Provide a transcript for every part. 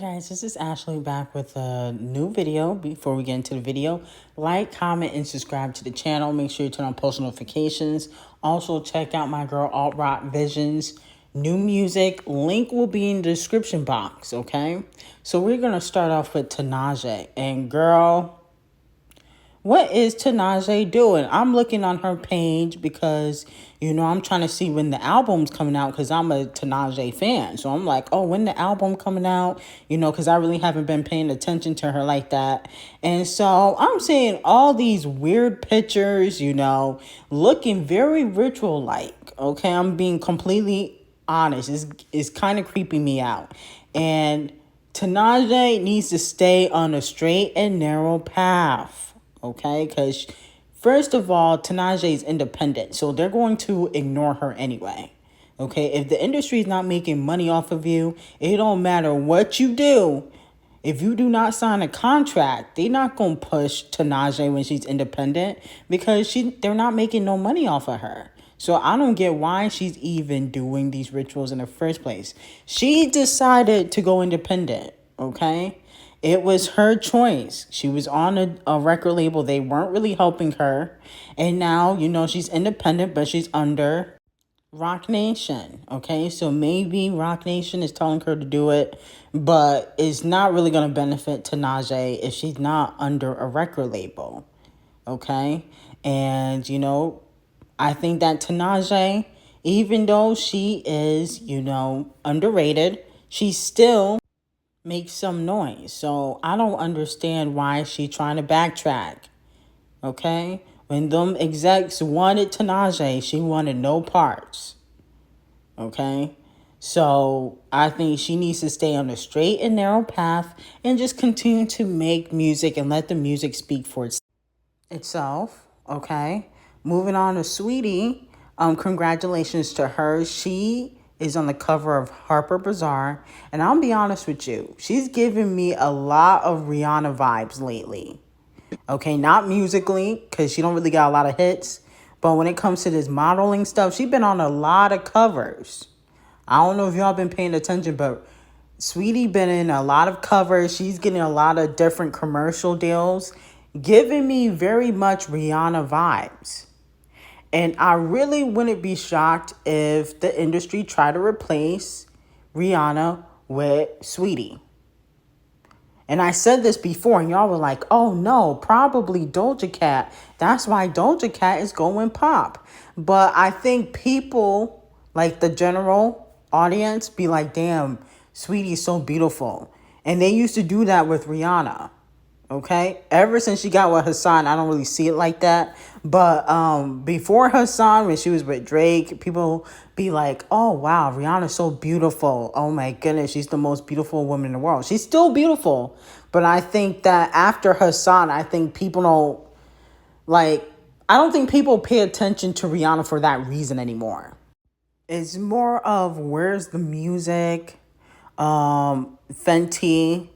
Guys, this is Ashley back with a new video. Before we get into the video, like, comment, and subscribe to the channel. Make sure you turn on post notifications. Also, check out my girl Alt Rock Visions new music. Link will be in the description box, okay? So we're going to start off with Tinashe. And girl, what is Tinashe doing? I'm looking on her page because, I'm trying to see when the album's coming out because I'm a Tinashe fan. So I'm like, oh, when the album coming out? Because I really haven't been paying attention to her like that. And so I'm seeing all these weird pictures, looking very ritual-like. Okay, I'm being completely honest. It's kind of creeping me out. And Tinashe needs to stay on a straight and narrow path. Okay, because first of all, Tinashe is independent, so they're going to ignore her anyway. Okay, if the industry is not making money off of you, it don't matter what you do. If you do not sign a contract, they're not going to push Tinashe when she's independent because they're not making no money off of her. So I don't get why she's even doing these rituals in the first place. She decided to go independent, okay? It was her choice. She was on a record label. They weren't really helping her. And now, she's independent, but she's under Roc Nation. Okay, so maybe Roc Nation is telling her to do it, but it's not really going to benefit Tinashe if she's not under a record label. Okay, and, I think that Tinashe, even though she is, underrated, she still makes some noise. So I don't understand why she's trying to backtrack. Okay? When them execs wanted Tinashe, she wanted no parts. Okay? So I think she needs to stay on a straight and narrow path and just continue to make music and let the music speak for itself. Okay? Moving on to Saweetie. Congratulations to her. She is on the cover of Harper Bazaar. And I'll be honest with you, she's giving me a lot of Rihanna vibes lately. Okay, not musically, because she don't really got a lot of hits. But when it comes to this modeling stuff, she's been on a lot of covers. I don't know if y'all been paying attention, but Saweetie been in a lot of covers. She's getting a lot of different commercial deals, giving me very much Rihanna vibes. And I really wouldn't be shocked if the industry tried to replace Rihanna with Saweetie. And I said this before, and y'all were like, oh no, probably Doja Cat. That's why Doja Cat is going pop. But I think people, like the general audience, be like, damn, Saweetie's so beautiful. And they used to do that with Rihanna. Okay, ever since she got with Hassan, I don't really see it like that. But before Hassan, when she was with Drake, people be like, oh, wow, Rihanna's so beautiful. Oh, my goodness, she's the most beautiful woman in the world. She's still beautiful. But I think that after Hassan, I think people don't, I don't think people pay attention to Rihanna for that reason anymore. It's more of where's the music, Fenty,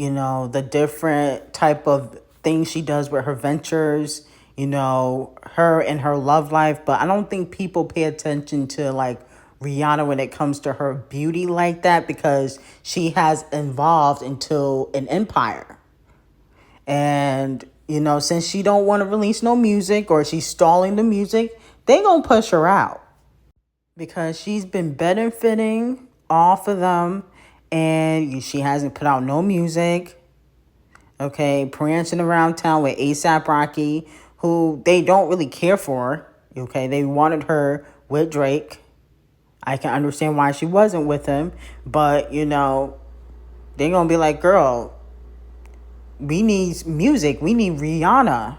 the different type of things she does with her ventures, her and her love life. But I don't think people pay attention to Rihanna when it comes to her beauty like that because she has evolved into an empire. And, since she don't want to release no music or she's stalling the music, they gonna push her out because she's been benefiting off of them. And she hasn't put out no music. Okay, prancing around town with A$AP Rocky, who they don't really care for. Okay, they wanted her with Drake. I can understand why she wasn't with him. But, they're going to be like, girl, we need music. We need Rihanna.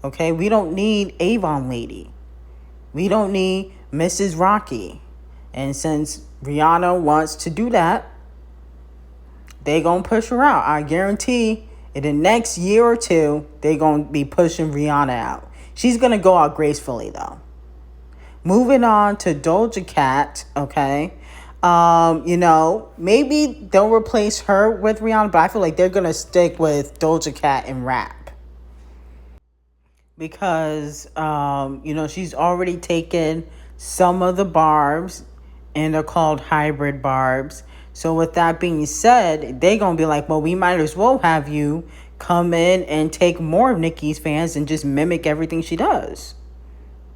Okay, we don't need Avon Lady. We don't need Mrs. Rocky. And since Rihanna wants to do that, they gonna push her out. I guarantee in the next year or two, they gonna be pushing Rihanna out. She's gonna go out gracefully though. Moving on to Doja Cat, okay. Maybe they'll replace her with Rihanna, but I feel like they're gonna stick with Doja Cat and rap. Because, she's already taken some of the barbs, and they're called hybrid barbs, So with that being said, they gonna be like, well, we might as well have you come in and take more of Nicki's fans and just mimic everything she does.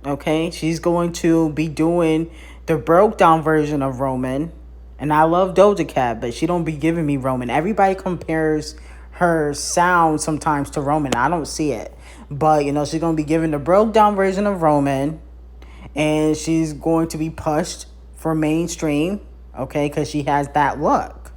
Okay, she's going to be doing the broke down version of Roman. And I love Doja Cat, but she don't be giving me Roman. Everybody compares her sound sometimes to Roman. I don't see it. But, she's going to be giving the broke down version of Roman. And she's going to be pushed for mainstream, okay, because she has that look.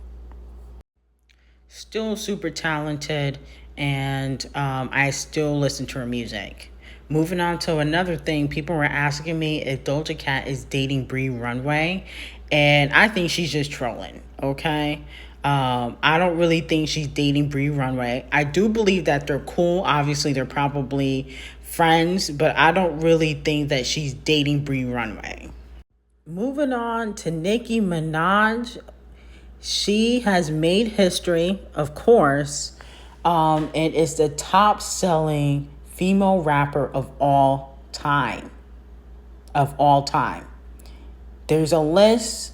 Still super talented, and I still listen to her music. Moving on to another thing, people were asking me if Doja Cat is dating Bree Runway, and I think she's just trolling, okay? I don't really think she's dating Bree Runway. I do believe that they're cool. Obviously, they're probably friends, but I don't really think that she's dating Bree Runway. Moving on to Nicki Minaj. She has made history, of course, and is the top selling female rapper of all time. Of all time. There's a list,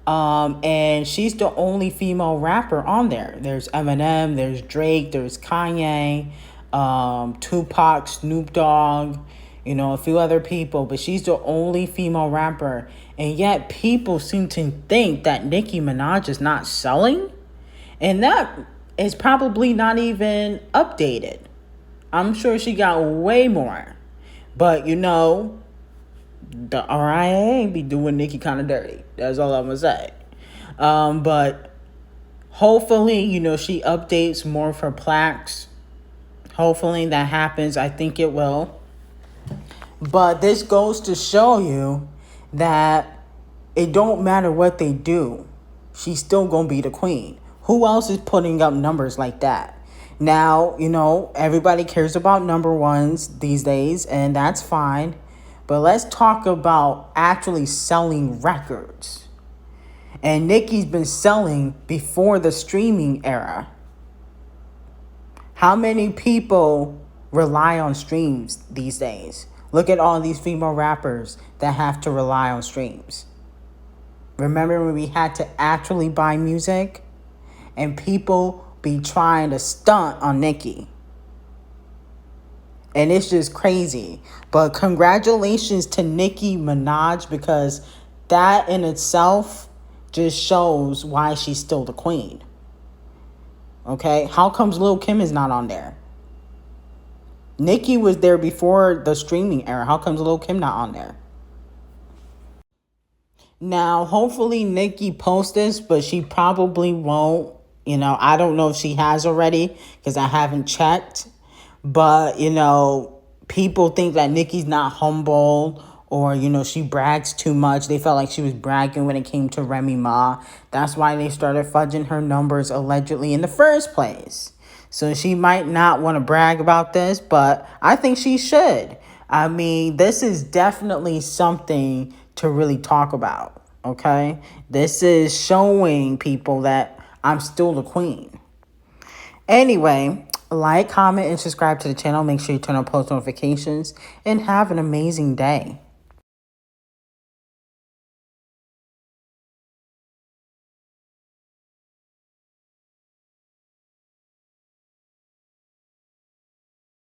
and she's the only female rapper on there. There's Eminem, there's Drake, there's Kanye, Tupac, Snoop Dogg, a few other people, but she's the only female rapper. And yet people seem to think that Nicki Minaj is not selling. And that is probably not even updated. I'm sure she got way more. But, the RIA be doing Nicki kind of dirty. That's all I'm going to say. But hopefully, she updates more of her plaques. Hopefully that happens. I think it will. But this goes to show you that it don't matter what they do. She's still going to be the queen. Who else is putting up numbers like that? Now, everybody cares about number ones these days, and that's fine. But let's talk about actually selling records. And Nicki's been selling before the streaming era. How many people rely on streams these days? Look at all these female rappers that have to rely on streams. Remember when we had to actually buy music? And people be trying to stunt on Nicki. And it's just crazy. But congratulations to Nicki Minaj, because that in itself just shows why she's still the queen. Okay? How comes Lil' Kim is not on there? Nicki was there before the streaming era. How comes Lil' Kim not on there? Now, hopefully Nicki posts this, but she probably won't. I don't know if she has already because I haven't checked. But, people think that Nicki's not humble or, she brags too much. They felt like she was bragging when it came to Remy Ma. That's why they started fudging her numbers allegedly in the first place. So she might not want to brag about this, but I think she should. I mean, this is definitely something to really talk about, okay? This is showing people that I'm still the queen. Anyway, like, comment, and subscribe to the channel. Make sure you turn on post notifications, and have an amazing day.